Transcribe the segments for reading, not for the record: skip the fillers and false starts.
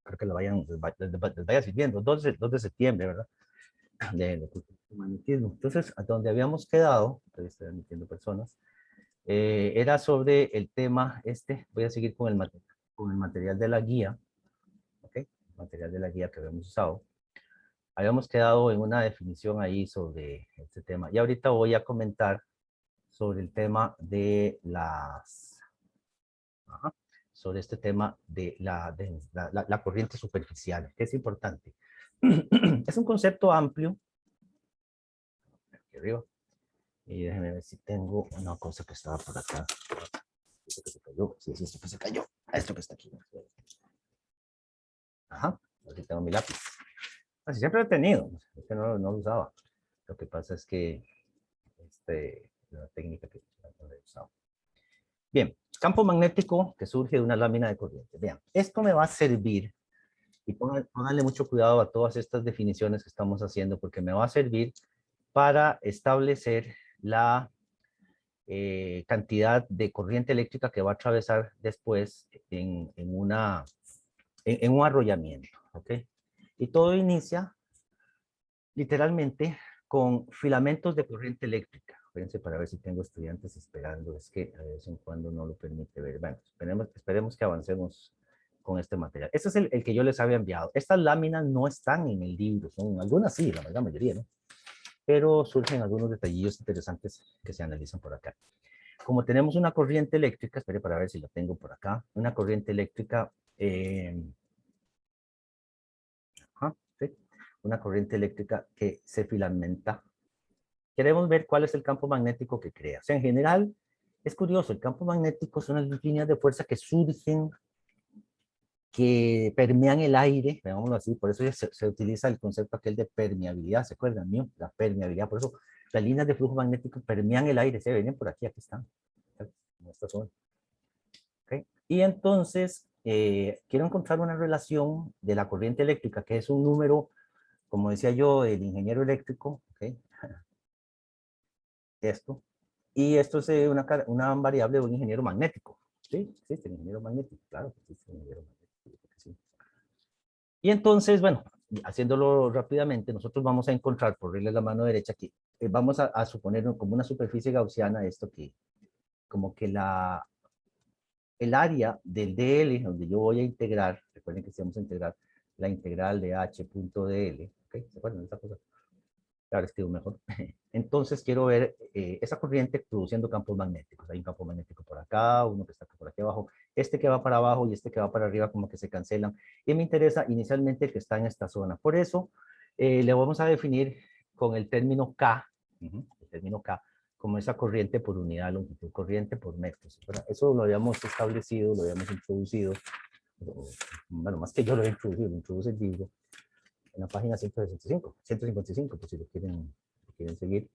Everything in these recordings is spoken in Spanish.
creo que les vaya sirviendo. 2 de septiembre, ¿verdad? De magnetismo. Entonces, a donde habíamos quedado, estoy admitiendo personas, era sobre el tema voy a seguir con con el material de la guía, ¿ok? Material de la guía que habíamos usado. Habíamos quedado en una definición ahí sobre este tema. Y ahorita voy a comentar sobre el tema de sobre este tema de la corriente superficial, que es importante. Es un concepto amplio. Aquí arriba. Y déjenme ver si tengo una cosa que estaba por acá. Esto que se cayó. Sí, sí, esto que se cayó. Esto que está aquí. Ajá. Aquí tengo mi lápiz. Así siempre lo he tenido. Es que no lo usaba. Lo que pasa es que la técnica que no he usado. Bien. Campo magnético que surge de una lámina de corriente. Vean. Esto me va a servir. Y pónganle mucho cuidado a todas estas definiciones que estamos haciendo porque me va a servir para establecer la cantidad de corriente eléctrica que va a atravesar después en un arrollamiento, ¿ok? Y todo inicia literalmente con filamentos de corriente eléctrica. Espérense para ver si tengo estudiantes esperando, es que a vez en cuando no lo permite ver. Bueno, esperemos que avancemos con este material. Este es el que yo les había enviado. Estas láminas no están en el libro, son algunas sí, la verdad, mayoría, ¿no? Pero surgen algunos detallillos interesantes que se analizan por acá. Como tenemos una corriente eléctrica, espere para ver si la tengo por acá, una corriente eléctrica, ¿sí? Una corriente eléctrica que se filamenta. Queremos ver cuál es el campo magnético que crea. O sea, en general, es curioso, el campo magnético son las líneas de fuerza que surgen, que permean el aire, veámoslo así, por eso se utiliza el concepto aquel de permeabilidad, ¿se acuerdan, mío? La permeabilidad, por eso las líneas de flujo magnético permean el aire, se ven por aquí, aquí están, en esta zona. ¿Okay? Y entonces, quiero encontrar una relación de la corriente eléctrica, que es un número, como decía yo, el ingeniero eléctrico, ¿okay? Esto, y esto es una variable de un ingeniero magnético, ¿sí? Existe el ingeniero magnético, claro que existe el ingeniero magnético, sí. Y entonces, bueno, haciéndolo rápidamente, nosotros vamos a encontrar, por irle la mano derecha aquí, vamos a suponer como una superficie gaussiana esto que, como que el área del DL, donde yo voy a integrar, recuerden que si vamos a integrar la integral de h.dl, ¿okay? ¿Se acuerdan de esta cosa? Ahora escribo mejor. Entonces quiero ver esa corriente produciendo campos magnéticos. Hay un campo magnético por acá, uno que está por aquí abajo, este que va para abajo y este que va para arriba como que se cancelan. Y me interesa inicialmente el que está en esta zona. Por eso le vamos a definir con el término K, el término K, como esa corriente por unidad de longitud, corriente por metros. Eso lo habíamos establecido, lo habíamos introducido. Bueno, más que yo lo he introducido, lo introduce el libro en la página 155, por si lo quieren seguir.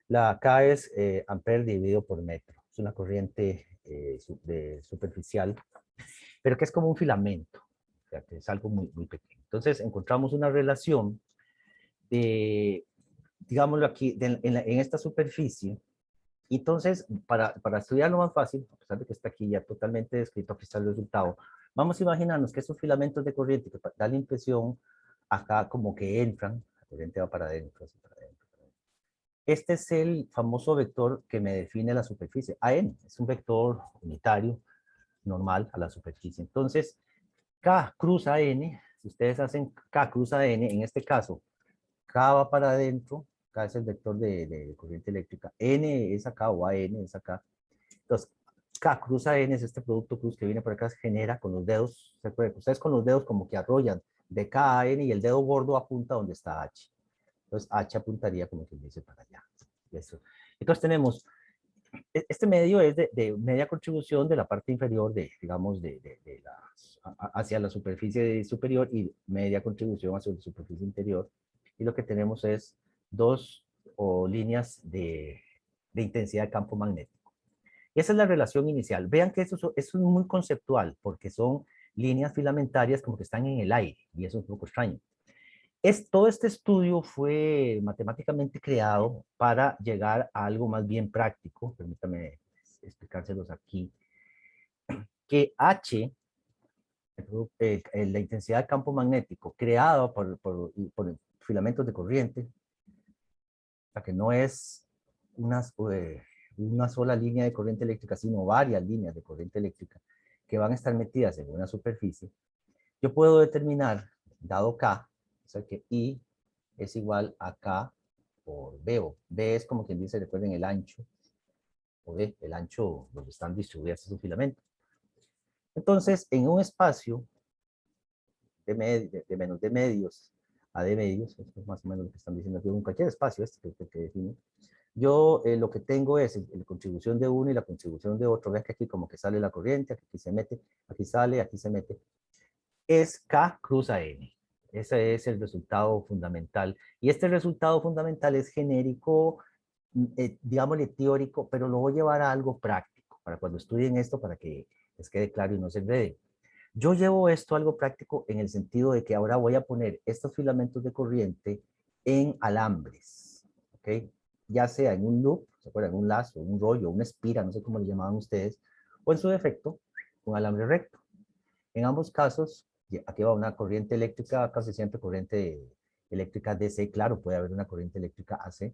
La K es ampere dividido por metro. Es una corriente superficial, pero que es como un filamento, o sea, que es algo muy, muy pequeño. Entonces, encontramos una relación de, digámoslo aquí, en esta superficie. Y entonces, para estudiarlo más fácil, a pesar de que está aquí ya totalmente descrito, aquí está el resultado, vamos a imaginarnos que esos filamentos de corriente que da la impresión acá como que entran, la corriente va para adentro, así para adentro. Este es el famoso vector que me define la superficie, AN, es un vector unitario normal a la superficie. Entonces, K cruza N, si ustedes hacen K cruza N, en este caso, K va para adentro, K es el vector de corriente eléctrica, N es acá o AN es acá. Entonces, K cruza N es este producto cruz que viene por acá, se genera con los dedos, ¿se acuerdan? Ustedes con los dedos como que arrollan de K a N y el dedo gordo apunta donde está H. Entonces, H apuntaría como que dice para allá. Eso. Entonces tenemos, este medio es de media contribución de la parte inferior digamos, hacia la superficie superior y media contribución hacia la superficie interior. Y lo que tenemos es dos líneas de intensidad de campo magnético. Y esa es la relación inicial. Vean que eso es muy conceptual, porque son líneas filamentarias como que están en el aire, y eso es un poco extraño. Todo este estudio fue matemáticamente creado para llegar a algo más bien práctico. Permítame explicárselos aquí. Que H La intensidad de campo magnético creada por filamentos de corriente, o sea que no es una sola línea de corriente eléctrica, sino varias líneas de corriente eléctrica que van a estar metidas en una superficie, yo puedo determinar, dado K, o sea que I es igual a K por B, o B es como quien dice, recuerden el ancho, o D, el ancho donde están distribuidas sus filamentos. Entonces, en un espacio de menos de medios a de medios, esto es más o menos lo que están diciendo aquí, en cualquier espacio que define, yo lo que tengo es la contribución de uno y la contribución de otro. Vean que aquí como que sale la corriente, aquí se mete, aquí sale, aquí se mete. Es K cruza N. Ese es el resultado fundamental. Y este resultado fundamental es genérico, digámosle teórico, pero lo voy a llevar a algo práctico, para cuando estudien esto, para que les quede claro y no se enreden. Yo llevo esto a algo práctico en el sentido de que ahora voy a poner estos filamentos de corriente en alambres, ¿ok? Ya sea en un loop, ¿se acuerdan? Un lazo, un rollo, una espira, no sé cómo le llamaban ustedes, o en su defecto, un alambre recto. En ambos casos, aquí va una corriente eléctrica, casi siempre corriente eléctrica DC, claro, puede haber una corriente eléctrica AC.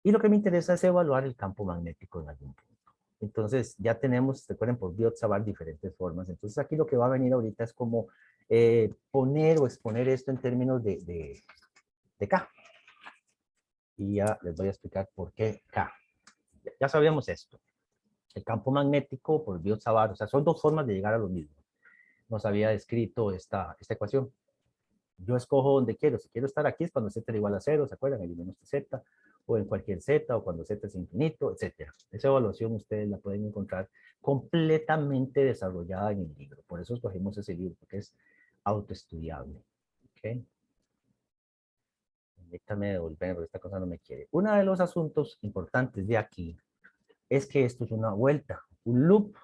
Y lo que me interesa es evaluar el campo magnético en algún punto. Entonces, ya tenemos, recuerden, por Biot-Savart diferentes formas. Entonces, aquí lo que va a venir ahorita es como poner o exponer esto en términos de K. Y ya les voy a explicar por qué K. Ya sabíamos esto. El campo magnético por Biot-Savart, o sea, son dos formas de llegar a lo mismo. Nos había descrito esta ecuación. Yo escojo donde quiero. Si quiero estar aquí es cuando z es igual a 0, ¿se acuerdan? El menos z, o en cualquier z, o cuando z es infinito, etc. Esa evaluación ustedes la pueden encontrar completamente desarrollada en el libro. Por eso escogimos ese libro, porque es autoestudiable. ¿Ok? Permítame devolver, porque esta cosa no me quiere. Uno de los asuntos importantes de aquí es que esto es una vuelta, un loop.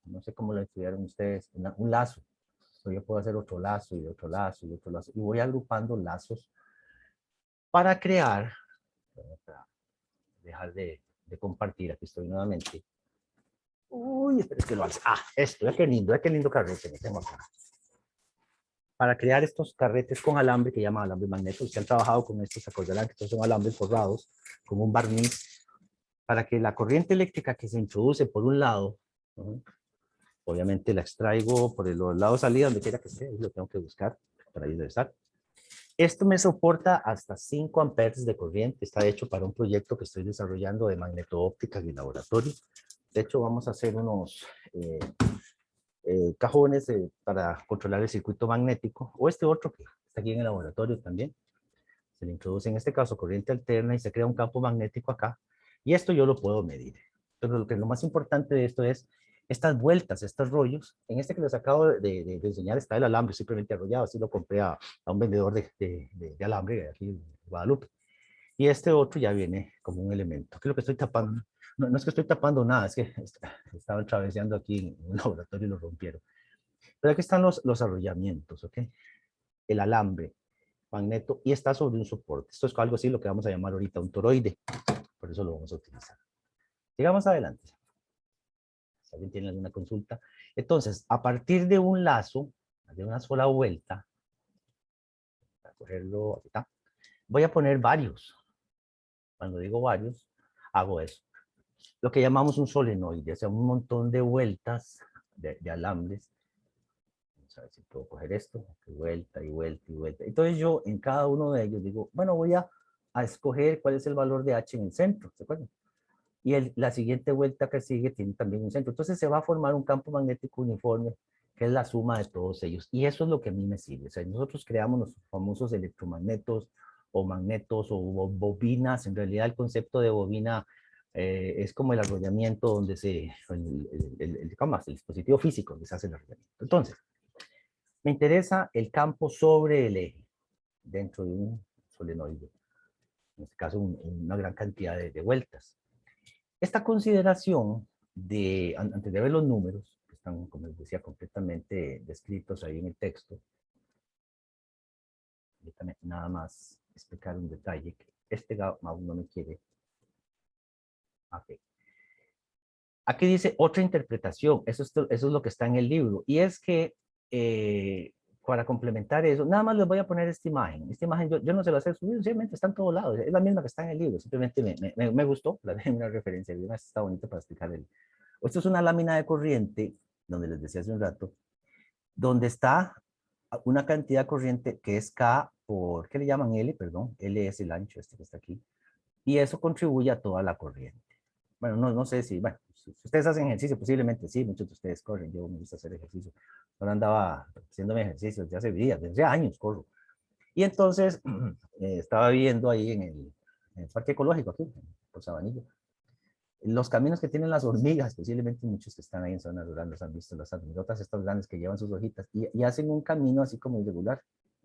No sé cómo lo estudiaron ustedes, un lazo. Yo puedo hacer otro lazo y otro lazo y otro lazo. Y voy agrupando lazos para crear, para dejar de compartir, aquí estoy nuevamente. Uy, espera que lo hace. Esto, qué lindo carrete me tengo acá. Para crear estos carretes con alambre que llaman alambre magnético, si han trabajado con estos, se acordarán que estos son alambres forrados con un barniz, para que la corriente eléctrica que se introduce por un lado, obviamente la extraigo por el lado salida, donde quiera que esté, ahí lo tengo que buscar, para ahí debe estar. Esto me soporta hasta 5 amperes de corriente. Está hecho para un proyecto que estoy desarrollando de magneto-óptica en el laboratorio. De hecho, vamos a hacer unos cajones para controlar el circuito magnético, o este otro que está aquí en el laboratorio también. Se le introduce en este caso corriente alterna y se crea un campo magnético acá. Y esto yo lo puedo medir. Pero lo más importante de esto es estas vueltas, estos rollos. En este que les acabo de enseñar está el alambre simplemente arrollado. Así lo compré a un vendedor de alambre de aquí en Guadalupe. Y este otro ya viene como un elemento. ¿Qué es lo que estoy tapando? No, no es que estoy tapando nada, es que estaba traveseando aquí en un laboratorio y lo rompieron. Pero aquí están los arrollamientos, ¿ok? El alambre, magneto, y está sobre un soporte. Esto es algo así lo que vamos a llamar ahorita un toroide. Por eso lo vamos a utilizar. Sigamos adelante. Si alguien tiene alguna consulta. Entonces, a partir de un lazo, de una sola vuelta, para cogerlo, aquí está, voy a poner varios. Cuando digo varios, hago eso. Lo que llamamos un solenoide, o sea, un montón de vueltas de alambres. Vamos a ver si puedo coger esto, vuelta y vuelta y vuelta. Entonces yo en cada uno de ellos digo, bueno, voy a escoger cuál es el valor de H en el centro, ¿se acuerdan? Y la siguiente vuelta que sigue tiene también un centro. Entonces se va a formar un campo magnético uniforme, que es la suma de todos ellos. Y eso es lo que a mí me sirve. O sea, nosotros creamos los famosos electromagnetos o magnetos o bobinas. En realidad el concepto de bobina es como el arrollamiento donde el dispositivo físico donde se hace el arrollamiento. Entonces, me interesa el campo sobre el eje, dentro de un solenoide. En este caso, una gran cantidad de vueltas. Esta consideración antes de ver los números, que están, como les decía, completamente descritos ahí en el texto, nada más explicar un detalle, que este aún no me quiere. Okay. Aquí dice otra interpretación, eso es lo que está en el libro, y es que para complementar eso, nada más les voy a poner esta imagen. Esta imagen yo no se la sé subir, simplemente está en todos lados. Es la misma que está en el libro, simplemente me gustó, la dejé una referencia, y está bonita para explicar el. Esto es una lámina de corriente, donde les decía hace un rato, donde está una cantidad de corriente que es K por, ¿qué le llaman L? Perdón, L es el ancho este que está aquí. Y eso contribuye a toda la corriente. Bueno, no sé si, bueno, si ustedes hacen ejercicio, posiblemente sí, muchos de ustedes corren, yo me gusta hacer ejercicio. Ahora andaba haciéndome ejercicio desde hace días, desde años corro. Y entonces estaba viendo ahí en el parque ecológico aquí, por Sabanillo, los caminos que tienen las hormigas, posiblemente muchos que están ahí en zonas rurales han visto las hormigotas estas grandes que llevan sus hojitas y hacen un camino así como irregular.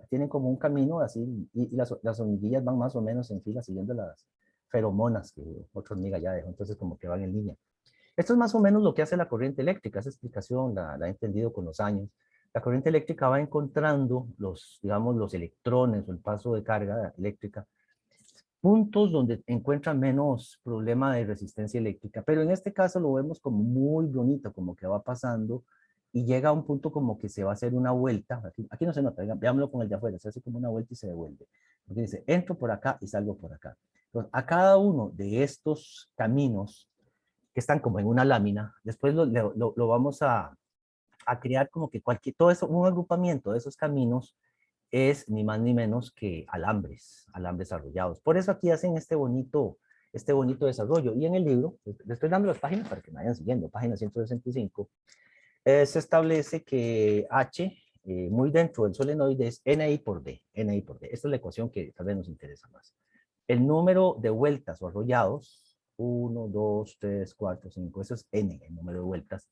Tienen como un camino así y las hormiguillas van más o menos en fila siguiendo las feromonas que otra hormiga ya dejó, entonces como que van en línea. Esto es más o menos lo que hace la corriente eléctrica, esa explicación la he entendido con los años. La corriente eléctrica va encontrando digamos, los electrones o el paso de carga eléctrica, puntos donde encuentra menos problema de resistencia eléctrica, pero en este caso lo vemos como muy bonito, como que va pasando y llega a un punto como que se va a hacer una vuelta, aquí no se nota, veámoslo con el de afuera, se hace como una vuelta y se devuelve, porque dice, entro por acá y salgo por acá. Entonces, a cada uno de estos caminos que están como en una lámina, después lo vamos a crear como que todo eso, un agrupamiento de esos caminos es ni más ni menos que alambres arrollados. Por eso aquí hacen este bonito desarrollo. Y en el libro, les estoy dando las páginas para que me vayan siguiendo, página 165, se establece que H, muy dentro del solenoide, es NI por D, NI por D. Esta es la ecuación que tal vez nos interesa más. El número de vueltas o arrollados, 1, 2, 3, 4, 5, eso es N, el número de vueltas,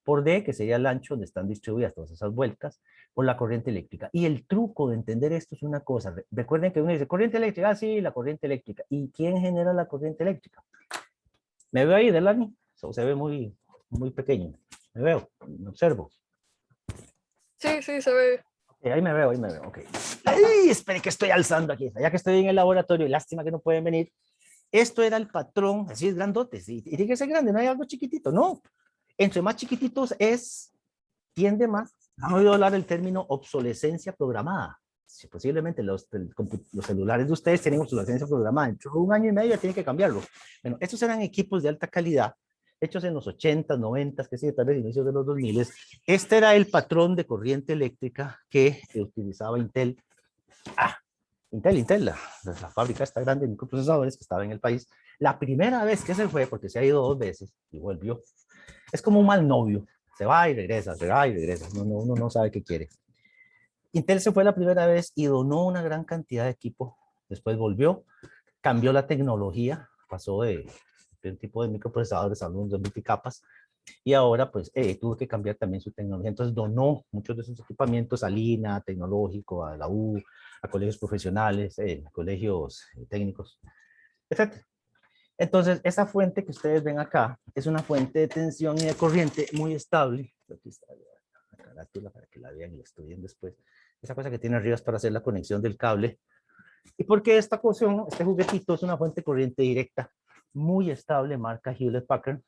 por D, que sería el ancho donde están distribuidas todas esas vueltas, por la corriente eléctrica. Y el truco de entender esto es una cosa. Recuerden que uno dice, corriente eléctrica, ah, sí, la corriente eléctrica. ¿Y quién genera la corriente eléctrica? ¿Me veo ahí, Delany? Se ve muy, muy pequeño. ¿Me veo? ¿Me observo? Sí, se ve. Okay, ahí me veo, ok. ¡Ay! Espere que estoy alzando aquí. Ya que estoy en el laboratorio, lástima que no pueden venir. Esto era el patrón, así es grandote, y tiene que ser grande, no hay algo chiquitito, no. Entre más chiquititos tiende más. Han oído hablar del término obsolescencia programada. Si posiblemente los celulares de ustedes tienen obsolescencia programada. Dentro de un año y medio ya tienen que cambiarlo. Bueno, estos eran equipos de alta calidad, hechos en los 80s, 90s, que sí, tal vez inicios de los 2000. Este era el patrón de corriente eléctrica que utilizaba Intel. Intel, la fábrica está grande de microprocesadores que estaba en el país. La primera vez que se fue, porque se ha ido 2 veces y volvió, es como un mal novio. Se va y regresa, se va y regresa. Uno no sabe qué quiere. Intel se fue la primera vez y donó una gran cantidad de equipo. Después volvió, cambió la tecnología, pasó de un tipo de microprocesadores a unos de multicapas y ahora pues tuvo que cambiar también su tecnología. Entonces donó muchos de sus equipamientos a Lina, Tecnológico, a la U, a colegios profesionales, colegios técnicos, etc. Entonces, esa fuente que ustedes ven acá es una fuente de tensión y de corriente muy estable. Aquí está la carátula para que la vean y la estudien después. Esa cosa que tiene arriba es para hacer la conexión del cable. ¿Y por qué esta cuestión, este juguetito es una fuente de corriente directa muy estable, marca Hewlett Packard,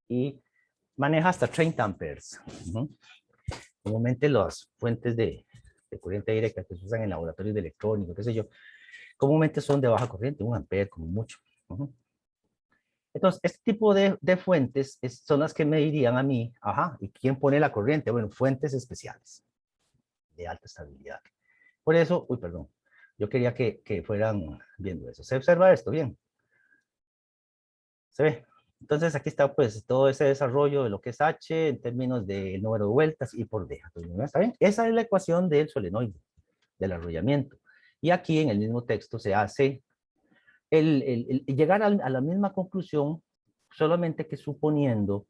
y maneja hasta 30 amperes? Comúnmente las fuentes de corriente directa que se usan en laboratorios de electrónica, qué sé yo, comúnmente son de baja corriente, 1 ampere como mucho. Entonces, este tipo de fuentes son las que me dirían a mí, ajá, ¿y quién pone la corriente? Bueno, fuentes especiales de alta estabilidad. Por eso, uy, perdón, yo quería que fueran viendo eso. ¿Se observa esto bien? ¿Se ve? Entonces, aquí está pues todo ese desarrollo de lo que es H en términos del número de vueltas y por D. ¿Está bien? Esa es la ecuación del solenoide, del arrollamiento. Y aquí en el mismo texto se hace llegar a la misma conclusión, solamente que suponiendo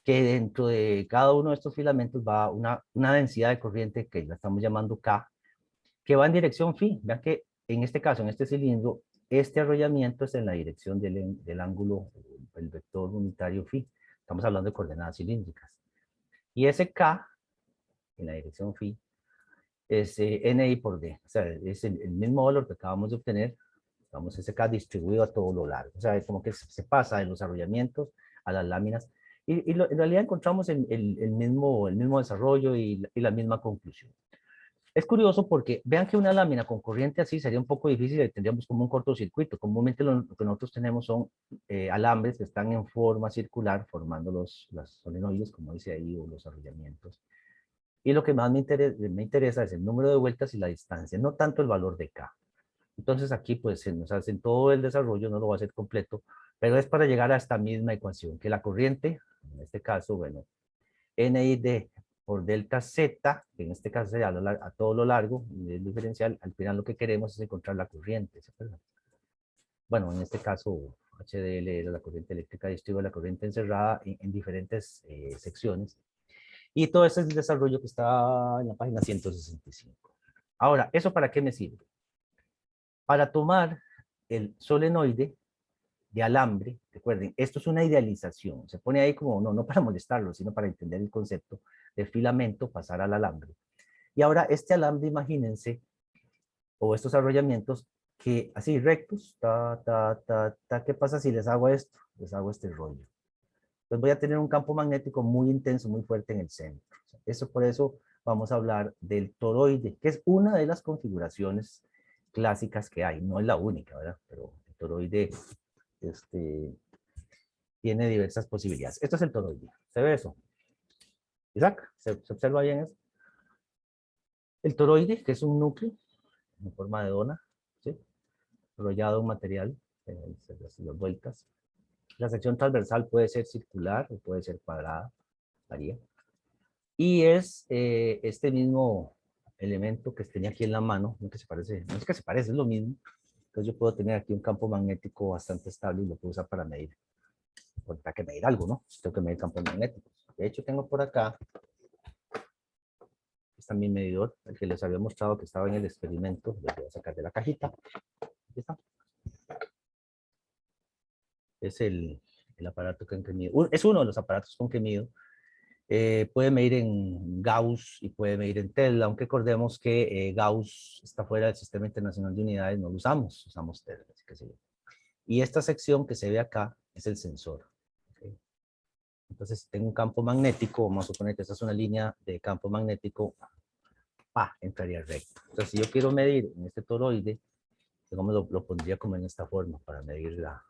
que dentro de cada uno de estos filamentos va una densidad de corriente que la estamos llamando K, que va en dirección phi. Vean que en este caso, en este cilindro, este arrollamiento es en la dirección del ángulo, el vector unitario phi. Estamos hablando de coordenadas cilíndricas. Y ese K, en la dirección phi, es NI por D. O sea, es el mismo valor que acabamos de obtener, digamos, ese K distribuido a todo lo largo. O sea, como que se pasa de los arrollamientos a las láminas. En realidad encontramos el mismo desarrollo y la misma conclusión. Es curioso porque vean que una lámina con corriente así sería un poco difícil y tendríamos como un cortocircuito. Comúnmente lo que nosotros tenemos son alambres que están en forma circular formando los solenoides, como dice ahí, o los arrollamientos. Y lo que más me interesa es el número de vueltas y la distancia, no tanto el valor de K. Entonces aquí pues se nos hacen todo el desarrollo, no lo va a hacer completo, pero es para llegar a esta misma ecuación, que la corriente, en este caso, bueno, NID por delta Z, que en este caso sería a todo lo largo, el diferencial, al final lo que queremos es encontrar la corriente, ¿se acuerdan? Bueno, en este caso HDL era la corriente eléctrica distribuida, la corriente encerrada en diferentes secciones. Y todo ese es el desarrollo que está en la página 165. Ahora, ¿eso para qué me sirve? Para tomar el solenoide de alambre, recuerden, esto es una idealización, se pone ahí como, no para molestarlo, sino para entender el concepto de filamento, pasar al alambre. Y ahora este alambre, imagínense, o estos arrollamientos, que así rectos, ¿qué pasa si les hago esto? Les hago este rollo. Pues voy a tener un campo magnético muy intenso, muy fuerte en el centro. Eso por eso vamos a hablar del toroide, que es una de las configuraciones clásicas que hay, no es la única, ¿verdad? Pero el toroide tiene diversas posibilidades. Esto es el toroide. ¿Se ve eso? Isaac, ¿se observa bien eso? El toroide, que es un núcleo en forma de dona, ¿sí? Enrollado en material, las vueltas. La sección transversal puede ser circular o puede ser cuadrada, varía. Y es este mismo elemento que tenía aquí en la mano, no, que se parece, no es que se parece, es lo mismo. Entonces yo puedo tener aquí un campo magnético bastante estable y lo puedo usar para medir. Porque hay que medir algo, ¿no? Tengo que medir campos magnéticos. De hecho, tengo por acá, está mi medidor, el que les había mostrado que estaba en el experimento. Lo voy a sacar de la cajita. Aquí está. Es el aparato que mide. Es uno de los aparatos con que mido. Puede medir en Gauss y puede medir en Tesla, aunque recordemos que Gauss está fuera del Sistema Internacional de Unidades, no lo usamos, usamos Tesla, así que sí. Y esta sección que se ve acá es el sensor. ¿Okay? Entonces tengo un campo magnético, vamos a suponer que esta es una línea de campo magnético, entraría recto. Entonces si yo quiero medir en este toroide, digamos lo pondría como en esta forma para medirla.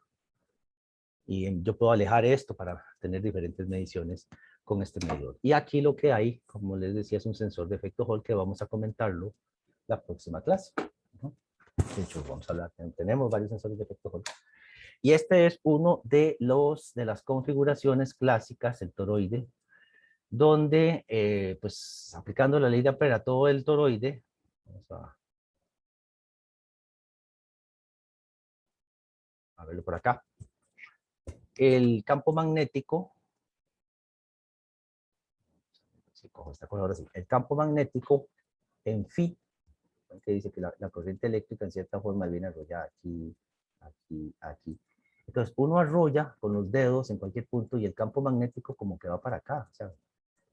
Y yo puedo alejar esto para tener diferentes mediciones con este medidor. Y aquí lo que hay, como les decía, es un sensor de efecto Hall que vamos a comentarlo la próxima clase. De hecho, vamos a hablar, tenemos varios sensores de efecto Hall. Y este es uno de las configuraciones clásicas, el toroide, donde, pues, aplicando la ley de Ampere a todo el toroide, vamos a verlo por acá. El campo magnético, si cojo esta cosa ahora sí, el campo magnético en phi, que dice que la corriente eléctrica en cierta forma viene arrollada aquí, aquí, aquí. Entonces uno arrolla con los dedos en cualquier punto y el campo magnético como que va para acá, o sea,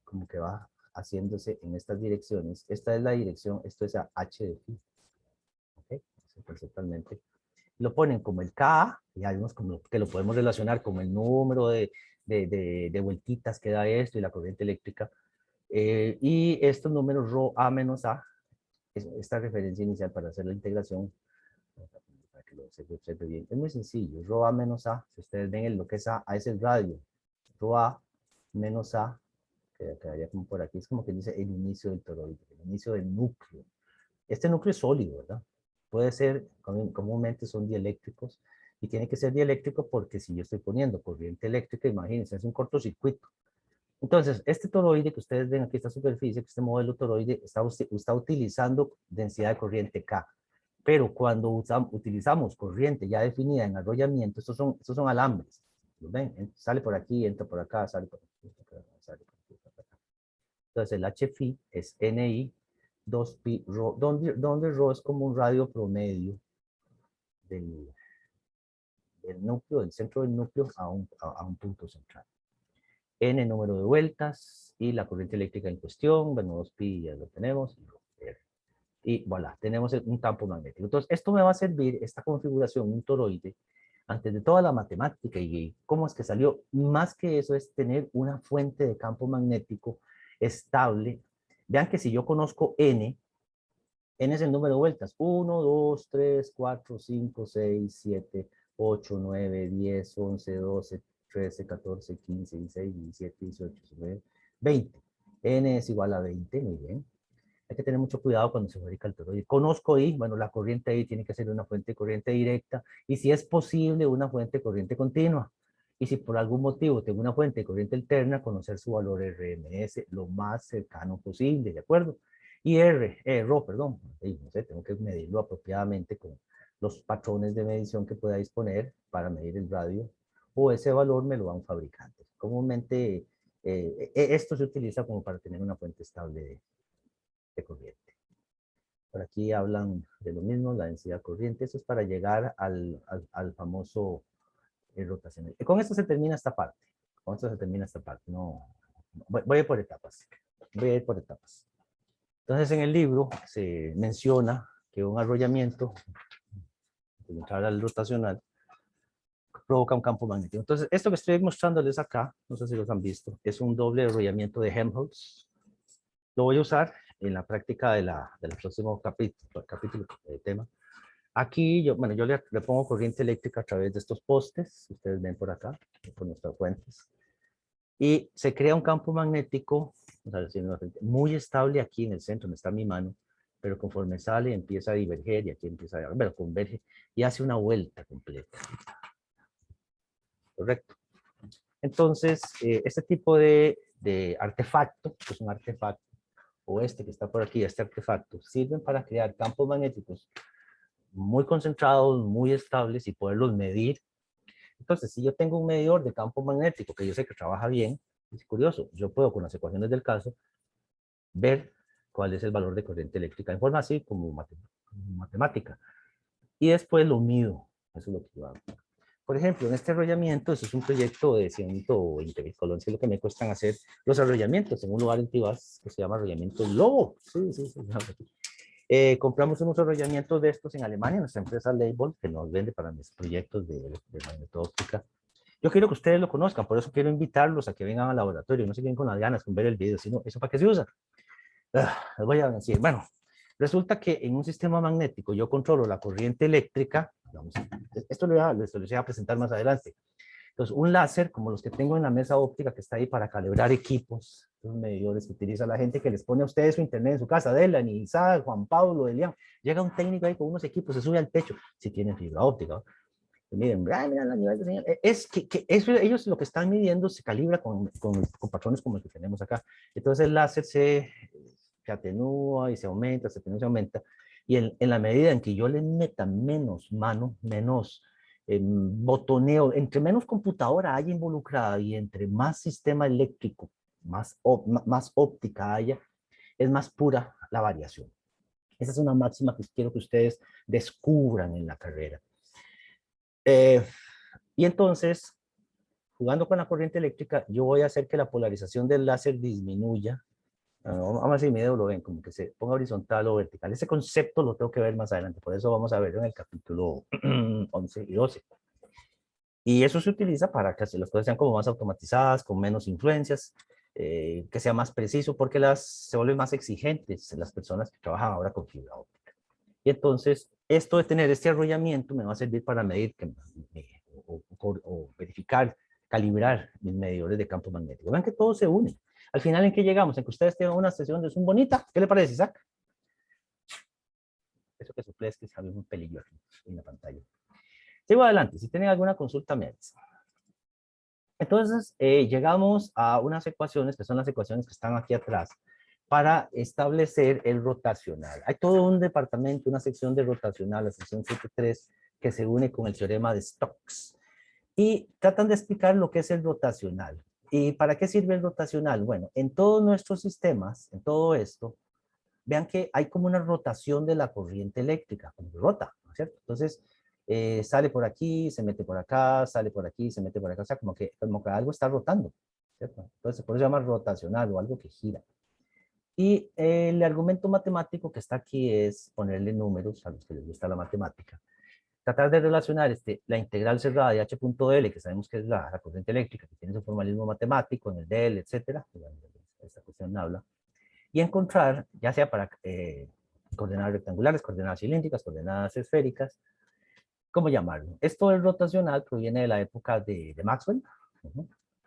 como que va haciéndose en estas direcciones. Esta es la dirección, esto es a h de phi. ¿Ok? Conceptualmente. Lo ponen como el K, y hay unos como que lo podemos relacionar como el número de vueltitas que da esto y la corriente eléctrica. Y estos números ρ a menos a, esta referencia inicial para hacer la integración, para que se observe bien, es muy sencillo. Ρ a menos a, si ustedes ven lo que es a es el radio. Ρ a menos a, que quedaría como por aquí, es como que dice el inicio del toroide, el inicio del núcleo. Este núcleo es sólido, ¿verdad? Puede ser, comúnmente son dieléctricos, y tiene que ser dieléctrico porque si yo estoy poniendo corriente eléctrica, imagínense, es un cortocircuito. Entonces, este toroide que ustedes ven aquí, esta superficie, que este modelo toroide está utilizando densidad de corriente K. Pero cuando utilizamos corriente ya definida en arrollamiento, estos son alambres. ¿Lo ven? Sale por aquí, entra por acá, sale por aquí, sale por aquí, por acá. Entonces, el HFI es NI 2pi ρ, donde ρ es como un radio promedio del núcleo, del centro del núcleo a un punto central. N número de vueltas y la corriente eléctrica en cuestión, bueno, 2pi ya lo tenemos, y voilà, tenemos un campo magnético. Entonces, esto me va a servir, esta configuración, un toroide, antes de toda la matemática y cómo es que salió, más que eso es tener una fuente de campo magnético estable. Vean que si yo conozco N, N es el número de vueltas. 1, 2, 3, 4, 5, 6, 7, 8, 9, 10, 11, 12, 13, 14, 15, 16, 17, 18, 19, 20. N es igual a 20, muy bien. Hay que tener mucho cuidado cuando se fabrica el toroide. Conozco I, bueno, la corriente I tiene que ser una fuente de corriente directa y si es posible una fuente de corriente continua. Y si por algún motivo tengo una fuente de corriente alterna, conocer su valor RMS lo más cercano posible, ¿de acuerdo? Y Rho, perdón, no sé, tengo que medirlo apropiadamente con los patrones de medición que pueda disponer para medir el radio, o ese valor me lo da un fabricante. Comúnmente esto se utiliza como para tener una fuente estable de corriente. Por aquí hablan de lo mismo, la densidad corriente. Eso es para llegar al famoso rotacional. Con esto se termina esta parte. Con esto se termina esta parte. No, voy a ir por etapas. Voy a ir por etapas. Entonces, en el libro se menciona que un arrollamiento, de entrar al rotacional, provoca un campo magnético. Entonces, esto que estoy mostrándoles acá, no sé si los han visto, es un doble arrollamiento de Helmholtz. Lo voy a usar en la práctica del próximo capítulo tema. Aquí, bueno, yo le pongo corriente eléctrica a través de estos postes, ustedes ven por acá, con nuestras fuentes, y se crea un campo magnético, muy estable aquí en el centro, donde está mi mano, pero conforme sale empieza a diverger y aquí empieza a, bueno, converge y hace una vuelta completa. Correcto. Entonces, este tipo de artefacto, que es un artefacto, o este que está por aquí, este artefacto, sirven para crear campos magnéticos muy concentrados, muy estables y poderlos medir. Entonces, si yo tengo un medidor de campo magnético que yo sé que trabaja bien, es curioso, yo puedo con las ecuaciones del caso ver cuál es el valor de corriente eléctrica en forma así como matemática. Y después lo mido, eso es lo que yo hago. Por ejemplo, en este arrollamiento, eso es un proyecto de 120.000 colones, que es lo que me cuestan hacer los arrollamientos en un lugar en Tibás que se llama Arrollamiento Lobo. Sí, sí, sí. Compramos unos arrollamientos de estos en Alemania, nuestra empresa Label, que nos vende para mis proyectos de magneto-óptica. Yo quiero que ustedes lo conozcan, por eso quiero invitarlos a que vengan al laboratorio. No se queden con las ganas con ver el video, sino eso para qué se usa. Les voy a decir, bueno, resulta que en un sistema magnético yo controlo la corriente eléctrica, vamos, esto les voy a presentar más adelante. Entonces, un láser, como los que tengo en la mesa óptica, que está ahí para calibrar equipos, los medidores que utiliza la gente que les pone a ustedes su internet en su casa, Delan, Isaac, Juan Pablo, Elian, llega un técnico ahí con unos equipos, se sube al techo, si tienen fibra óptica, ¿no? Miren, mira la nivel de señal. Es que eso, ellos lo que están midiendo se calibra con patrones como los que tenemos acá. Entonces el láser se atenúa y se aumenta, se atenúa y se aumenta. Y en la medida en que yo le meta menos mano, menos botoneo, entre menos computadora haya involucrada y entre más sistema eléctrico, más óptica haya, es más pura la variación. Esa es una máxima que quiero que ustedes descubran en la carrera. Y entonces, jugando con la corriente eléctrica, yo voy a hacer que la polarización del láser disminuya. Vamos a ver si mi dedo lo ven, como que se ponga horizontal o vertical. Ese concepto lo tengo que ver más adelante, por eso vamos a verlo en el capítulo 11 y 12. Y eso se utiliza para que las cosas sean como más automatizadas, con menos influencias, que sea más preciso, porque se vuelven más exigentes las personas que trabajan ahora con fibra óptica. Y entonces, esto de tener este arrollamiento me va a servir para medir o verificar, calibrar mis medidores de campo magnético. Vean que todo se une. Al final, ¿en qué llegamos? En que ustedes tengan una sesión de Zoom bonita. ¿Qué le parece, Isaac? Eso que suple es que sale un pelillo aquí en la pantalla. Sigo adelante. Si tienen alguna consulta, me avisan. Entonces, llegamos a unas ecuaciones, que son las ecuaciones que están aquí atrás, para establecer el rotacional. Hay todo un departamento, una sección de rotacional, la sección 7.3, que se une con el teorema de Stokes. Y tratan de explicar lo que es el rotacional. ¿Y para qué sirve el rotacional? Bueno, en todos nuestros sistemas, en todo esto, vean que hay como una rotación de la corriente eléctrica, como rota, ¿no es cierto? Entonces, sale por aquí, se mete por acá, sale por aquí, se mete por acá, o sea, como que algo está rotando, ¿cierto? Entonces, por eso se llama rotacional o algo que gira. Y el argumento matemático que está aquí es ponerle números a los que les gusta la matemática. tratar de relacionar la integral cerrada de h punto L, que sabemos que es la corriente eléctrica, que tiene su formalismo matemático en el DL, etcétera, esta cuestión habla, y encontrar, ya sea para coordenadas rectangulares, coordenadas cilíndricas, coordenadas esféricas, ¿cómo llamarlo? Esto del rotacional proviene de la época de Maxwell,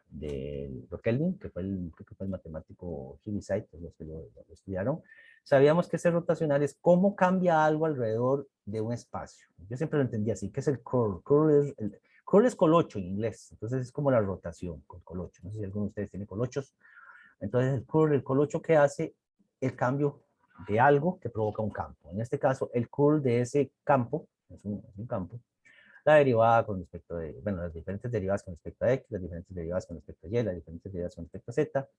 de Kelvin, que fue creo que fue el matemático Heaviside, los que lo estudiaron. Sabíamos que ese rotacional es cómo cambia algo alrededor de un espacio. Yo siempre lo entendía así, que es el curl. Curl es colocho en inglés, entonces es como la rotación con colocho. No sé si alguno de ustedes tiene colochos. Entonces el colocho que hace el cambio de algo que provoca un campo. En este caso, el curl de ese campo, es un campo, la derivada con respecto de, bueno, las diferentes derivadas con respecto a X, las diferentes derivadas con respecto a Y, las diferentes derivadas con respecto a Z,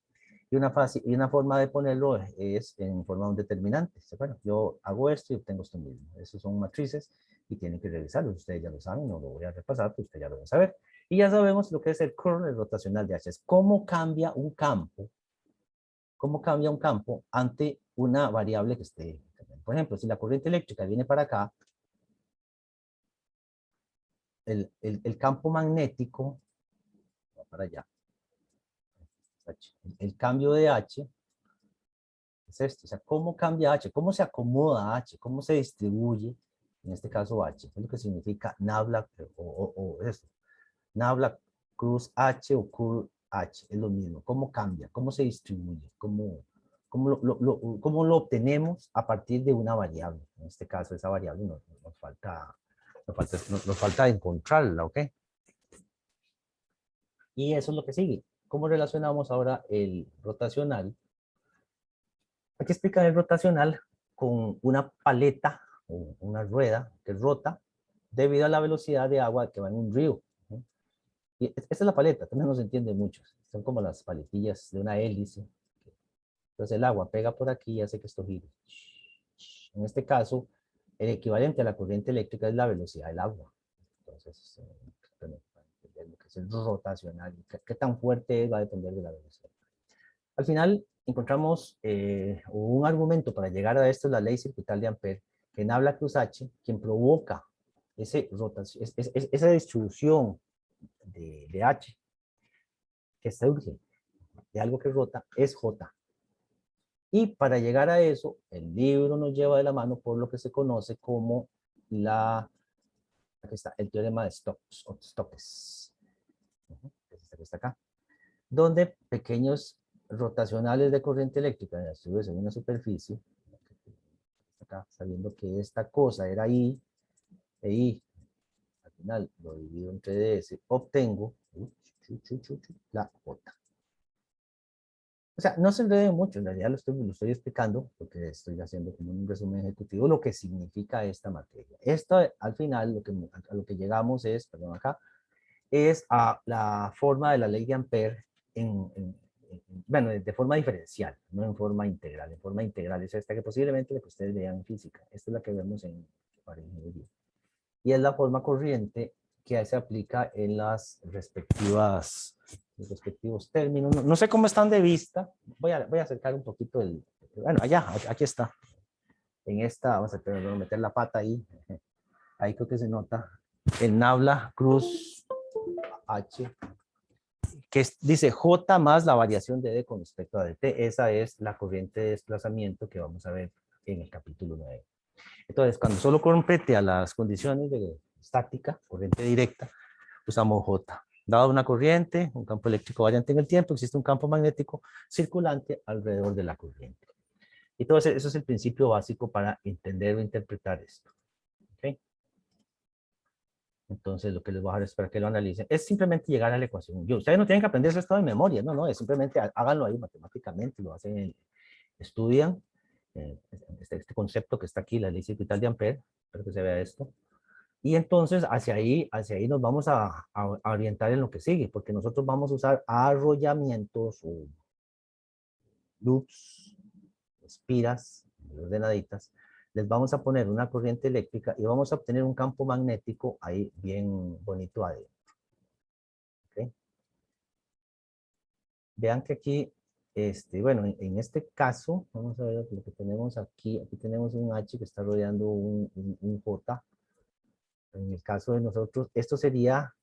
y una forma de ponerlo es en forma de un determinante. Bueno, yo hago esto y obtengo esto mismo. Esos son matrices y tienen que revisarlos. Ustedes ya lo saben, no lo voy a repasar, pero ustedes ya lo van a saber. Y ya sabemos lo que es el curl rotacional de H. Es cómo cambia un campo ante una variable que esté. Por ejemplo, si la corriente eléctrica viene para acá, el campo magnético va para allá. El cambio de H es esto. O sea, cómo cambia H, cómo se acomoda H, cómo se distribuye, en este caso H. Es lo que significa nabla o esto. Nabla cruz H o curl H. Es lo mismo. Cómo cambia, cómo se distribuye, cómo lo obtenemos a partir de una variable. En este caso, esa variable nos falta encontrarla, ¿ok? Y eso es lo que sigue. ¿Cómo relacionamos ahora el rotacional? Hay que explicar el rotacional con una paleta o una rueda que rota debido a la velocidad de agua que va en un río. Y esta es la paleta, también no se entiende mucho. Son como las paletillas de una hélice. Entonces el agua pega por aquí y hace que esto gire. En este caso, el equivalente a la corriente eléctrica es la velocidad del agua. Entonces, lo que es el rotacional, qué tan fuerte es, va a depender de la velocidad. Al final encontramos un argumento para llegar a esto, es la ley circuital de Ampère, que en habla cruz H, quien provoca esa distribución de H que surge de algo que rota, es J. Y para llegar a eso, el libro nos lleva de la mano por lo que se conoce como aquí está, el teorema de Stokes. Es esta que está acá. Donde pequeños rotacionales de corriente eléctrica en una superficie, acá, sabiendo que esta cosa era I, e I, al final lo divido entre DS, obtengo la J. O sea, no se enrede mucho, en realidad lo estoy explicando, porque estoy haciendo como un resumen ejecutivo, lo que significa esta materia. Esto, al final, a lo que llegamos es, perdón, acá, es a la forma de la ley de Ampère bueno, de forma diferencial, no en forma integral. En forma integral es esta que posiblemente la que ustedes vean en física. Esta es la que vemos en ingeniería. Y es la forma corriente que se aplica en los respectivos términos. No sé cómo están de vista. Voy a acercar un poquito el... Bueno, allá, aquí está. En esta, vamos a meter la pata ahí. Ahí creo que se nota. El nabla cruz H, que dice J más la variación de D con respecto a DT. Esa es la corriente de desplazamiento que vamos a ver en el capítulo 9. Entonces, cuando solo compete a las condiciones de estática, corriente directa, usamos J. Dado una corriente, un campo eléctrico variante en el tiempo, existe un campo magnético circulante alrededor de la corriente. Entonces, eso es el principio básico para entender o interpretar esto. ¿Okay? Entonces, lo que les voy a dejar es para que lo analicen. Es simplemente llegar a la ecuación. Ustedes no tienen que aprenderse esto de memoria, no, es simplemente háganlo ahí matemáticamente, lo hacen, estudian este concepto que está aquí, la ley circuital de Ampère, espero que se vea esto. Y entonces hacia ahí nos vamos a orientar en lo que sigue, porque nosotros vamos a usar arrollamientos o loops, espiras, ordenaditas. Les vamos a poner una corriente eléctrica y vamos a obtener un campo magnético ahí bien bonito adentro. ¿Okay? Vean que aquí, bueno, en este caso, vamos a ver lo que tenemos aquí. Aquí tenemos un H que está rodeando un J. En el caso de nosotros, esto sería,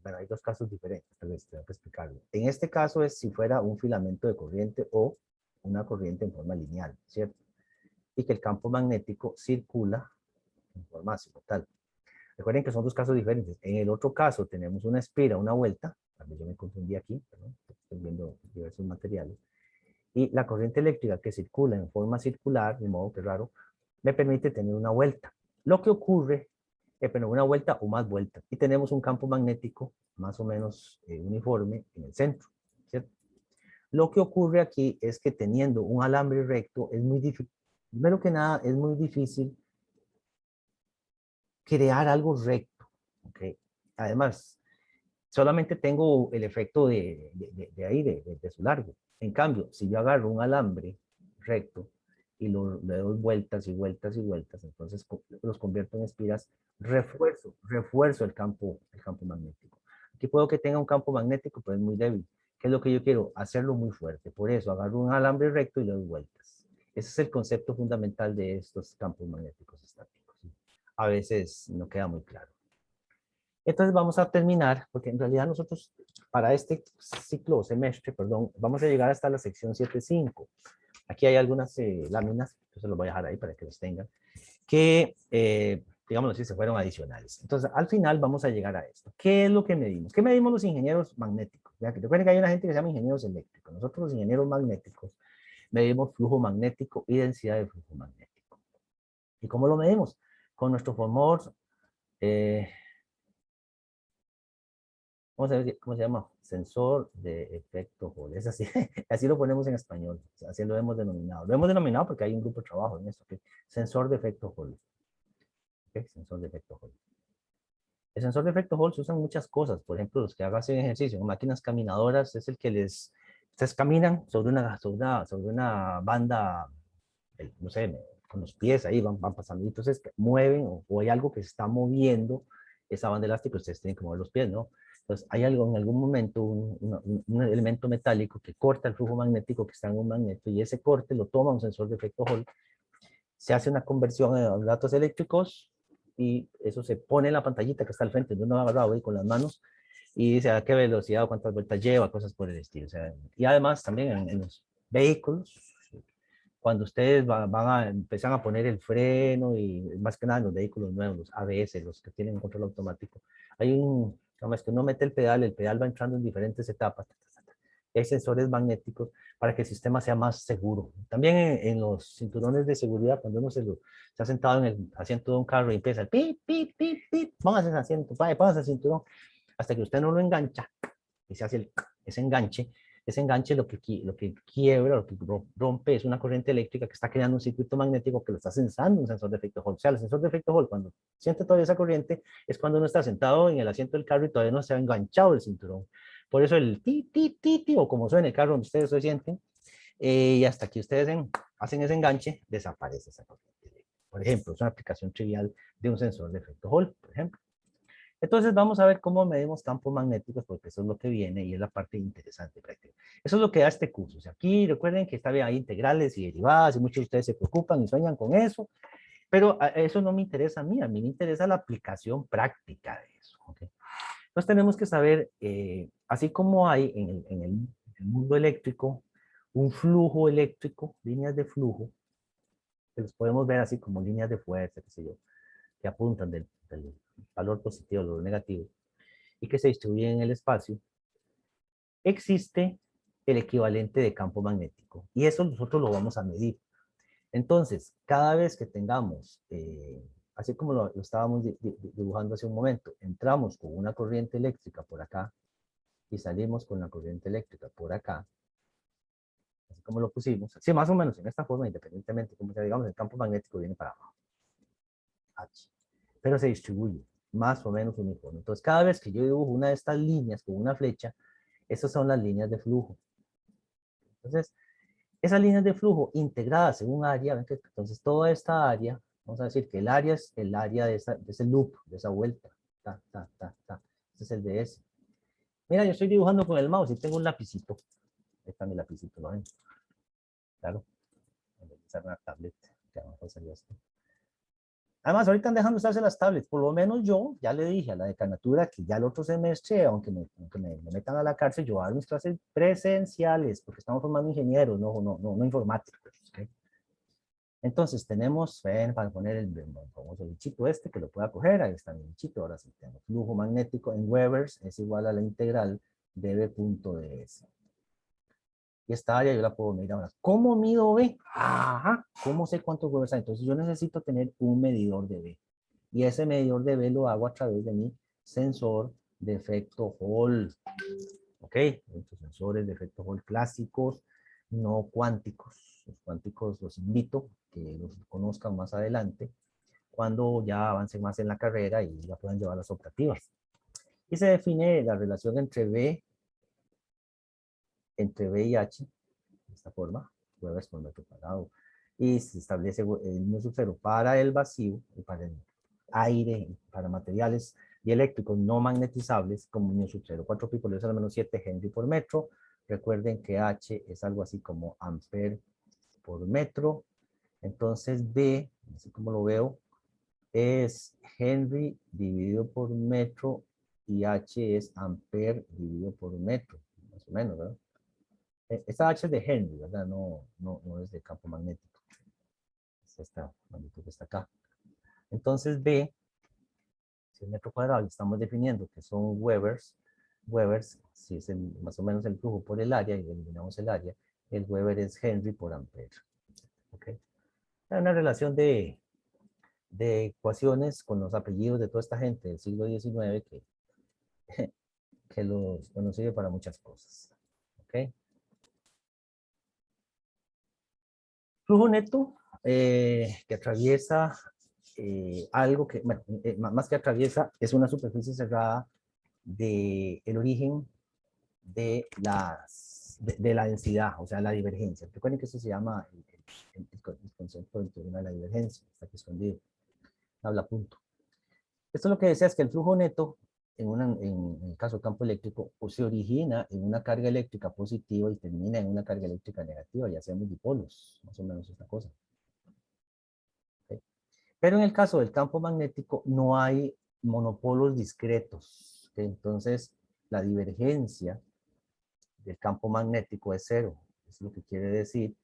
bueno, hay dos casos diferentes, tal vez tengo que explicarlo. En este caso es si fuera un filamento de corriente o una corriente en forma lineal, ¿cierto? Y que el campo magnético circula en forma horizontal. Recuerden que son dos casos diferentes. En el otro caso tenemos una espira, una vuelta, tal vez yo me confundí aquí, perdón, estoy viendo diversos materiales, y la corriente eléctrica que circula en forma circular, de modo que raro, me permite tener una vuelta. Lo que ocurre es tener una vuelta o más vueltas, y tenemos un campo magnético más o menos uniforme en el centro, ¿cierto? Lo que ocurre aquí es que teniendo un alambre recto es muy difícil, primero que nada, es muy difícil crear algo recto, ¿ok? Además, solamente tengo el efecto de ahí, de su largo. En cambio, si yo agarro un alambre recto y le doy vueltas y vueltas y vueltas, entonces los convierto en espiras, refuerzo el campo magnético. Aquí puedo que tenga un campo magnético, pero es muy débil. ¿Qué es lo que yo quiero? Hacerlo muy fuerte. Por eso agarro un alambre recto y le doy vueltas. Ese es el concepto fundamental de estos campos magnéticos estáticos. A veces no queda muy claro. Entonces vamos a terminar, porque en realidad nosotros para este ciclo o semestre, perdón, vamos a llegar hasta la sección 7.5. Aquí hay algunas láminas, entonces los voy a dejar ahí para que los tengan, que, digamos así, se fueron adicionales. Entonces al final vamos a llegar a esto. ¿Qué es lo que medimos? ¿Qué medimos los ingenieros magnéticos? Ya que recuerden que hay una gente que se llama ingenieros eléctricos. Nosotros los ingenieros magnéticos medimos flujo magnético y densidad de flujo magnético. ¿Y cómo lo medimos? Con nuestro famoso vamos a ver cómo se llama, sensor de efecto Hall. Es así, así lo ponemos en español, así lo hemos denominado. Lo hemos denominado porque hay un grupo de trabajo en esto, sensor de efecto Hall. ¿Okay? Sensor de efecto Hall. El sensor de efecto Hall se usan muchas cosas, por ejemplo, los que hacen ejercicio en máquinas caminadoras, es el que ustedes caminan sobre una banda, no sé, con los pies ahí van pasando, entonces mueven o hay algo que se está moviendo esa banda elástica, ustedes tienen que mover los pies, ¿no? Entonces hay algo en algún momento, un elemento metálico que corta el flujo magnético que está en un magneto y ese corte lo toma un sensor de efecto Hall, se hace una conversión a datos eléctricos y eso se pone en la pantallita que está al frente de uno agarrado ahí con las manos y dice a qué velocidad o cuántas vueltas lleva, cosas por el estilo. O sea, y además también en los vehículos, cuando ustedes empiezan a poner el freno y más que nada en los vehículos nuevos, los ABS, los que tienen control automático, hay es que uno mete el pedal va entrando en diferentes etapas. Hay sensores magnéticos para que el sistema sea más seguro. También en los cinturones de seguridad, cuando uno se ha sentado en el asiento de un carro y empieza el pip, pip, pip, pip, póngase ese asiento, póngase el cinturón, hasta que usted no lo engancha y se hace ese enganche lo que quiebra, lo que rompe es una corriente eléctrica que está creando un circuito magnético que lo está sensando un sensor de efecto Hall. O sea, el sensor de efecto Hall, cuando siente todavía esa corriente, es cuando uno está sentado en el asiento del carro y todavía no se ha enganchado el cinturón. Por eso el ti, ti, ti, ti, o como suena el carro donde ustedes lo sienten, y hasta que ustedes hacen ese enganche, desaparece esa corriente. Por ejemplo, es una aplicación trivial de un sensor de efecto Hall, por ejemplo. Entonces vamos a ver cómo medimos campos magnéticos, porque eso es lo que viene y es la parte interesante práctica. Eso es lo que da este curso. O sea, aquí recuerden que está bien, hay integrales y derivadas y muchos de ustedes se preocupan y sueñan con eso, pero eso no me interesa a mí me interesa la aplicación práctica de eso. ¿Okay? Entonces tenemos que saber, así como hay en el mundo eléctrico, un flujo eléctrico, líneas de flujo, que los podemos ver así como líneas de fuerza, qué sé yo, que apuntan del valor positivo al valor negativo y que se distribuyen en el espacio, existe el equivalente de campo magnético y eso nosotros lo vamos a medir. Entonces, cada vez que tengamos, así como lo estábamos dibujando hace un momento, entramos con una corriente eléctrica por acá y salimos con la corriente eléctrica por acá, así como lo pusimos, sí, más o menos en esta forma, independientemente, como sea, digamos, el campo magnético viene para abajo, H, pero se distribuye más o menos uniforme. Entonces, cada vez que yo dibujo una de estas líneas con una flecha, esas son las líneas de flujo. Entonces, esas líneas de flujo integradas en un área, ¿ven? Entonces toda esta área, vamos a decir que el área es el área de ese loop, de esa vuelta. Ta, ta, ta, ta. Este es el de ese. Mira, yo estoy dibujando con el mouse y tengo un lapicito. Ahí está mi lapicito, ¿lo ven? Claro. Voy a usar una tablet, que abajo salió esto. Además, ahorita están dejando usarse las tablets. Por lo menos yo ya le dije a la decanatura que ya el otro semestre, aunque me metan a la cárcel, yo voy a dar mis clases presenciales, porque estamos formando ingenieros, no informáticos. ¿Okay? Entonces tenemos, ven, para poner el famoso bichito este, que lo pueda coger, ahí está mi bichito, ahora sí tengo flujo magnético en Webers, es igual a la integral de B.ds. Y esta área yo la puedo medir ahora. ¿Cómo mido B? Ajá, ¿cómo sé cuántos Webers hay? Entonces yo necesito tener un medidor de B. Y ese medidor de B lo hago a través de mi sensor de efecto Hall. ¿Ok? Estos sensores de efecto Hall clásicos, no cuánticos. Los cuánticos los invito a que los conozcan más adelante, cuando ya avancen más en la carrera y ya puedan llevar las optativas. Y se define la relación entre B y H, de esta forma, Webers por metro cuadrado. Y se establece el mu sub 0 para el vacío y para el aire, para materiales dieléctricos no magnetizables como mu sub 0. 4 pi por 10 a la menos 7 Henry por metro. Recuerden que H es algo así como ampere por metro. Entonces B, así como lo veo, es Henry dividido por metro y H es ampere dividido por metro, más o menos, ¿verdad? Esta H es de Henry, ¿verdad? No es de campo magnético. Es esta magnitud que está acá. Entonces B, si es metro cuadrado, estamos definiendo que son Webers. Webers, si es más o menos el flujo por el área, y eliminamos el área, el Weber es Henry por ampere. ¿Ok? Hay una relación de ecuaciones con los apellidos de toda esta gente del siglo XIX que nos sirve para muchas cosas. ¿Ok? Flujo neto que atraviesa algo que, bueno, más que atraviesa, es una superficie cerrada del origen de la densidad, o sea, la divergencia. Recuerden que eso se llama el concepto del teorema de la divergencia, está aquí escondido, habla punto. Esto lo que decía es que el flujo neto, en el caso del campo eléctrico, se origina en una carga eléctrica positiva y termina en una carga eléctrica negativa, ya sean dipolos, más o menos esta cosa. ¿Okay? Pero en el caso del campo magnético no hay monopolos discretos. ¿Okay? Entonces, la divergencia del campo magnético es cero. Eso lo que quiere decir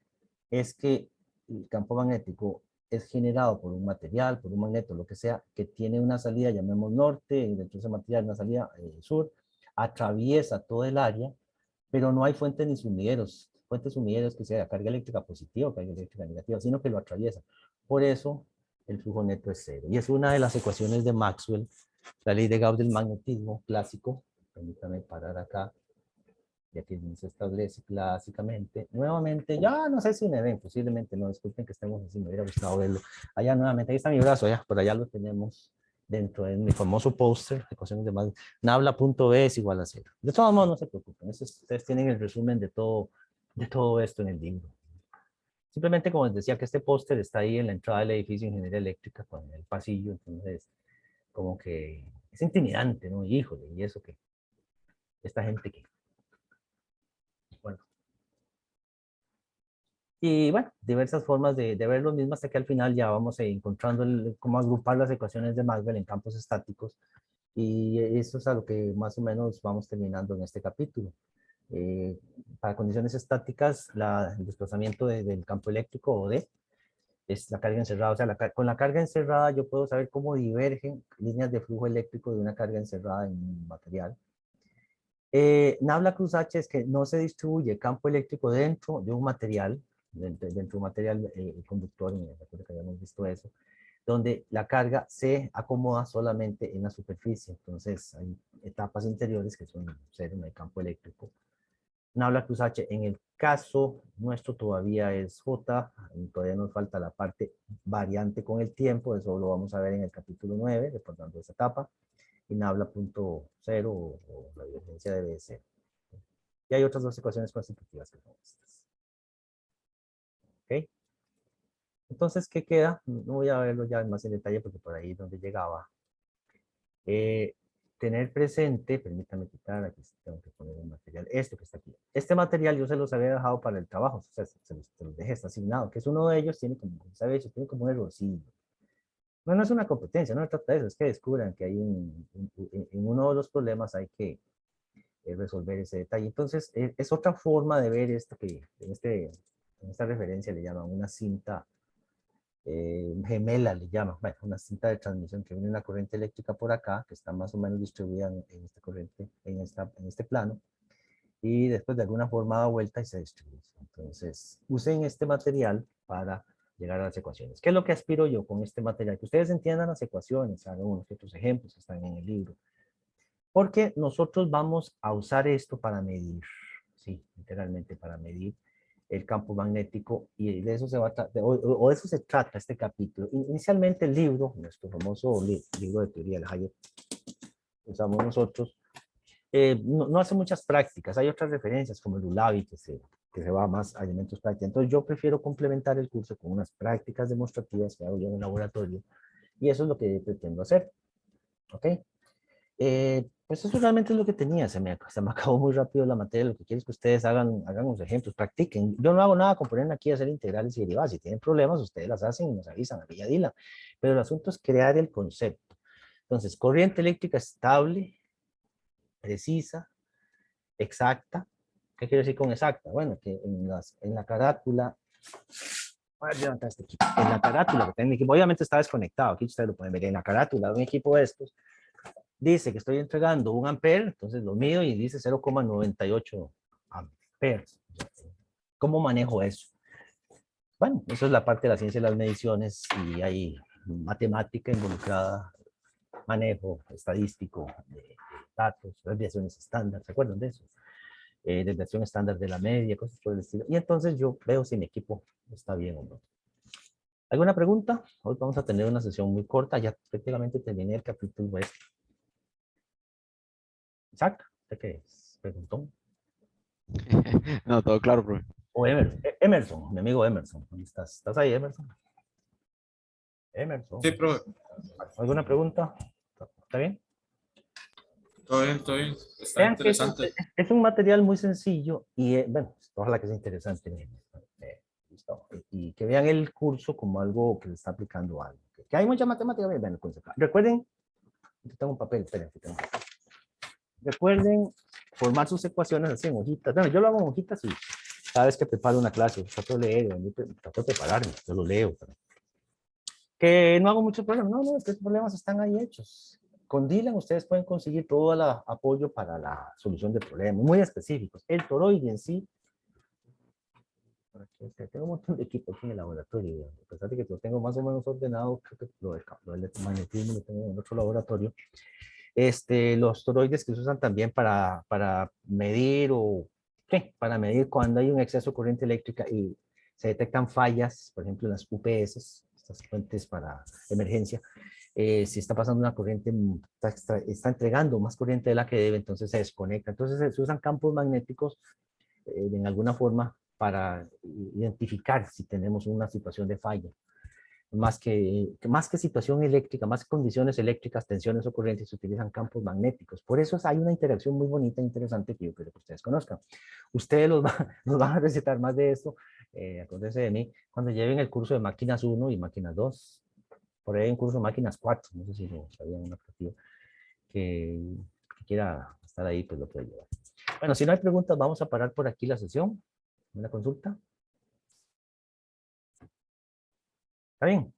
es que el campo magnético es generado por un material, por un magneto, lo que sea, que tiene una salida, llamemos norte, y dentro de ese material una salida sur, atraviesa todo el área, pero no hay fuentes ni sumideros, fuentes sumideros que sea carga eléctrica positiva o carga eléctrica negativa, sino que lo atraviesa. Por eso el flujo neto es cero. Y es una de las ecuaciones de Maxwell, la ley de Gauss del magnetismo clásico. Permítame parar acá, ya que se establece clásicamente. Nuevamente, ya no sé si me ven, posiblemente no, disculpen que estemos así, me hubiera gustado verlo. Allá nuevamente, ahí está mi brazo, allá, por allá lo tenemos dentro de mi famoso póster, ecuaciones de Maxwell. Nabla.b es igual a cero. De todos modos, no se preocupen, ustedes tienen el resumen de todo esto en el libro. Simplemente, como les decía, que este póster está ahí en la entrada del edificio de Ingeniería Eléctrica, con el pasillo, entonces, como que es intimidante, ¿no? Híjole, y eso que, esta gente que, bueno. Y bueno, diversas formas de ver lo mismo hasta que al final ya vamos encontrando cómo agrupar las ecuaciones de Maxwell en campos estáticos. Y eso es a lo que más o menos vamos terminando en este capítulo. Eh, para condiciones estáticas, el desplazamiento del campo eléctrico o es la carga encerrada. O sea, con la carga encerrada yo puedo saber cómo divergen líneas de flujo eléctrico de una carga encerrada en un material. Nabla cruz H es que no se distribuye campo eléctrico dentro de un material, dentro de un material conductor, me recuerdo que habíamos visto eso, donde la carga se acomoda solamente en la superficie. Entonces hay etapas interiores que son cero, no hay campo eléctrico. Nabla cruz H, en el caso nuestro todavía es J, todavía nos falta la parte variante con el tiempo, eso lo vamos a ver en el capítulo 9, recordando esa etapa. Y Nabla.0 o la divergencia debe ser. Y hay otras dos ecuaciones constitutivas que son estas. ¿Ok? Entonces, ¿qué queda? No voy a verlo ya más en detalle porque por ahí es donde llegaba. Tener presente, permítame quitar, aquí tengo que poner el material, esto que está aquí. Este material yo se los había dejado para el trabajo, o sea, se los dejé, está asignado, que es uno de ellos, tiene como, ¿sabes? Tiene como un errorcillo. No, no es una competencia, no se trata de eso, es que descubran que hay en uno de los problemas hay que resolver ese detalle. Entonces, es otra forma de ver esto que en esta referencia le llaman una cinta gemela, le llaman, bueno, una cinta de transmisión que viene una corriente eléctrica por acá, que está más o menos distribuida en esta corriente, en este plano, y después de alguna forma da vuelta y se distribuye. Entonces, usen este material para llegar a las ecuaciones. ¿Qué es lo que aspiro yo con este material? Que ustedes entiendan las ecuaciones, hagan unos otros ejemplos que están en el libro. Porque nosotros vamos a usar esto para medir, sí, literalmente para medir el campo magnético y de eso se va a o de eso se trata este capítulo. Inicialmente el libro, nuestro famoso libro de teoría del Hayek, usamos nosotros, no hace muchas prácticas, hay otras referencias como el ULABI que se va más a elementos prácticos. Entonces yo prefiero complementar el curso con unas prácticas demostrativas que hago yo en el laboratorio y eso es lo que pretendo hacer. ¿Ok? Pues eso realmente es lo que tenía, se me acabó muy rápido la materia, lo que quiero es que ustedes hagan unos ejemplos, practiquen. Yo no hago nada con ponerme aquí a hacer integrales y derivadas, si tienen problemas ustedes las hacen y nos avisan a mí y a Dylan, pero el asunto es crear el concepto. Entonces, corriente eléctrica estable, precisa, exacta. ¿Qué quiero decir con exacta? Bueno, que en la carátula, voy a levantar este equipo, en la carátula que tengo, obviamente está desconectado, aquí ustedes lo pueden ver, en la carátula de un equipo de estos, dice que estoy entregando 1 ampere, entonces lo mido y dice 0,98 amperes. ¿Cómo manejo eso? Bueno, eso es la parte de la ciencia de las mediciones y hay matemática involucrada, manejo estadístico de datos, desviaciones estándar, ¿se acuerdan de eso? Desviación estándar de la media, cosas por el estilo. Y entonces yo veo si mi equipo está bien o no. ¿Alguna pregunta? Hoy vamos a tener una sesión muy corta, ya prácticamente terminé el capítulo este. Isaac, ¿usted qué es? Preguntó. No, todo claro, profe. O Emerson, mi amigo Emerson. ¿Dónde estás? ¿Estás ahí, Emerson? Emerson. Sí, profe. ¿Alguna pregunta? ¿Está bien? Todo bien, todo bien. Está Vean que interesante. es un material muy sencillo y, bueno, ojalá que sea interesante. Listo. Y que vean el curso como algo que le está aplicando algo. Que hay mucha matemática, vean el curso. Recuerden, yo tengo un papel, esperen, tengo un papel. Recuerden formar sus ecuaciones así en hojitas. Bueno, yo lo hago en hojitas y cada vez que preparo una clase, trato de leer, trato de prepararme, yo lo leo. Que no hago muchos problemas. No, estos problemas están ahí hechos. Con Dylan ustedes pueden conseguir todo el apoyo para la solución de problemas muy específicos. El toroide en sí, tengo un montón de equipo aquí en el laboratorio. A pesar de que lo tengo más o menos ordenado, creo que lo del electromagnetismo lo tengo en otro laboratorio. Los toroides que se usan también para medir ¿qué? Para medir cuando hay un exceso de corriente eléctrica y se detectan fallas, por ejemplo, en las UPS, estas fuentes para emergencia. Si está pasando una corriente, está entregando más corriente de la que debe, entonces se desconecta. Entonces se usan campos magnéticos en alguna forma para identificar si tenemos una situación de falla. Más que situación eléctrica, más condiciones eléctricas, tensiones o corrientes, se utilizan campos magnéticos. Por eso hay una interacción muy bonita e interesante que yo quiero que ustedes conozcan. Ustedes nos van a recetar más de esto, acuérdense de mí, cuando lleven el curso de máquinas 1 y máquinas 2. Por ahí hay un curso de máquinas 4, no sé si lo sabían, un objetivo que quiera estar ahí, pues lo puede llevar. Bueno, si no hay preguntas, vamos a parar por aquí la sesión. ¿Una consulta? ¿Está bien?